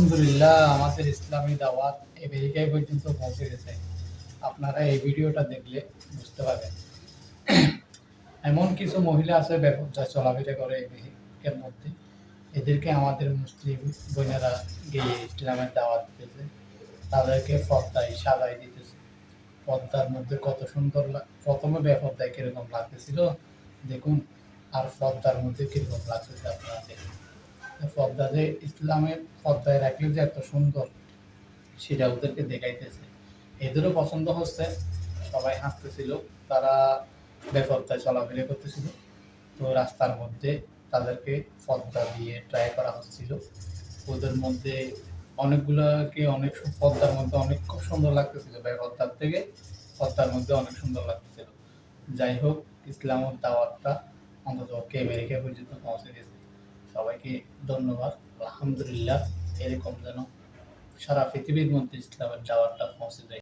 আলহামদুলিল্লাহ আমাদের ইসলামী দাওয়াত আমেরিকায় পর্যন্ত পৌঁছে গেছে। আপনারা এই ভিডিওটা দেখলে বুঝতে পারবেন। এমন কিছু মহিলা আছে বেপরদায় চলাফেরা করে আমেরিকার মধ্যে, এদেরকে আমাদের মুসলিম বোনেরা গিয়ে ইসলামের দাওয়াত দিতেছে, তাদেরকে পর্দায় সাজাই দিতেছে। পর্দার মধ্যে কত সুন্দর প্রথমে বেপর্দায় কিরকম লাগতেছিল দেখুন, আর পর্দার মধ্যে কিরকম লাগতেছে আপনারা দেখুন। পর্দা যে ইসলামের পর্দায় রাখলে যে এত সুন্দর, সেটা ওদেরকে দেখাইতেছে। এদেরও পছন্দ হচ্ছে, সবাই হাসতেছিল। তারা বেপরদায় চলাফেরা করতেছিল, তো রাস্তার মধ্যে তাদেরকে পর্দা দিয়ে ট্রাই করা হচ্ছিল। ওদের মধ্যে অনেকগুলাকে অনেক পর্দার মধ্যে অনেক খুব সুন্দর লাগতেছিল, বেপরদার থেকে পর্দার মধ্যে অনেক সুন্দর লাগতেছিল। যাই হোক, ইসলামের দাওয়াতটা অন্তত আমেরিকা পর্যন্ত পৌঁছে গেছে। সবাইকে ধন্যবাদ। আলহামদুলিল্লাহ, এরকম যেন সারা পৃথিবীর মধ্যে ইসলামের দাওয়াতটা পৌঁছে যায়।